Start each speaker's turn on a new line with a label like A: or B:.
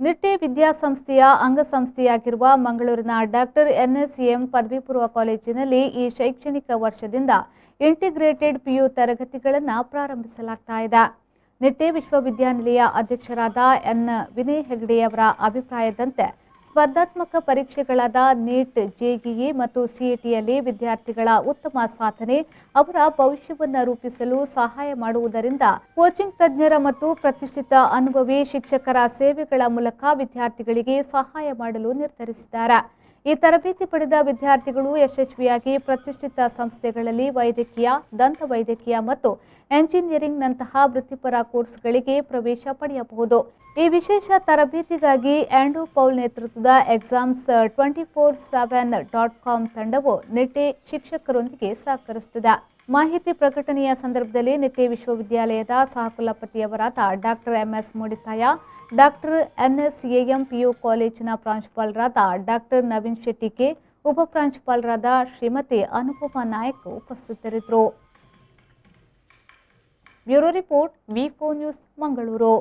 A: ನಿಟ್ಟೆ ವಿದ್ಯಾಸಂಸ್ಥೆಯ ಅಂಗಸಂಸ್ಥೆಯಾಗಿರುವ ಮಂಗಳೂರಿನ ಡಾಕ್ಟರ್ ಎನ್ಎಸ್ಎಂ ಪದವಿ ಪೂರ್ವ ಕಾಲೇಜಿನಲ್ಲಿ ಈ ಶೈಕ್ಷಣಿಕ ವರ್ಷದಿಂದ ಇಂಟಿಗ್ರೇಟೆಡ್ ಪಿಯು ತರಗತಿಗಳನ್ನು ಪ್ರಾರಂಭಿಸಲಾಗ್ತಾ ಇದೆ. ನಿಟ್ಟೆ ವಿಶ್ವವಿದ್ಯಾನಿಲಯ ಅಧ್ಯಕ್ಷರಾದ ಎನ್ ವಿನಯ್ ಹೆಗ್ಡೆಯವರ ಅಭಿಪ್ರಾಯದಂತೆ ಸ್ಪರ್ಧಾತ್ಮಕ ಪರೀಕ್ಷೆಗಳಾದ ನೀಟ್, ಜೆಇಇ ಮತ್ತು ಸಿಇಟಿಯಲ್ಲಿ ವಿದ್ಯಾರ್ಥಿಗಳ ಉತ್ತಮ ಸಾಧನೆ ಅವರ ಭವಿಷ್ಯವನ್ನು ರೂಪಿಸಲು ಸಹಾಯ ಮಾಡುವುದರಿಂದ ಕೋಚಿಂಗ್ ತಜ್ಞರ ಮತ್ತು ಪ್ರತಿಷ್ಠಿತ ಅನುಭವಿ ಶಿಕ್ಷಕರ ಸೇವೆಗಳ ಮೂಲಕ ವಿದ್ಯಾರ್ಥಿಗಳಿಗೆ ಸಹಾಯ ಮಾಡಲು ನಿರ್ಧರಿಸಿದ್ದಾರೆ. ಈ ತರಬೇತಿ ಪಡೆದ ವಿದ್ಯಾರ್ಥಿಗಳು ಯಶಸ್ವಿಯಾಗಿ ಪ್ರತಿಷ್ಠಿತ ಸಂಸ್ಥೆಗಳಲ್ಲಿ ವೈದ್ಯಕೀಯ, ದಂತ ವೈದ್ಯಕೀಯ ಮತ್ತು ಎಂಜಿನಿಯರಿಂಗ್ನಂತಹ ವೃತ್ತಿಪರ ಕೋರ್ಸ್ಗಳಿಗೆ ಪ್ರವೇಶ ಪಡೆಯಬಹುದು. ಈ ವಿಶೇಷ ತರಬೇತಿಗಾಗಿ ಆಂಡ್ರೂ ಪೌಲ್ ನೇತೃತ್ವದ exams247.com ತಂಡವು ನಿಟ್ಟೆ ಶಿಕ್ಷಕರೊಂದಿಗೆ ಸಹಕರಿಸುತ್ತಿದೆ. ಮಾಹಿತಿ ಪ್ರಕಟಣೆಯ ಸಂದರ್ಭದಲ್ಲಿ ನಿಟ್ಟೆ ವಿಶ್ವವಿದ್ಯಾಲಯದ ಸಹಕುಲಪತಿಯವರಾದ doctor MS Moodithaya, doctor NSM PU ಕಾಲೇಜಿನ ಪ್ರಾಂಶುಪಾಲರಾದ ಡಾಕ್ಟರ್ ನವೀನ್ ಶೆಟ್ಟಿ ಕೆ, ಉಪ ಪ್ರಾಂಶುಪಾಲರಾದ ಶ್ರೀಮತಿ ಅನುಪಮಾ ನಾಯಕ್ ಉಪಸ್ಥಿತರಿದ್ದರು. Bureau report, V4 news, Mangaluru.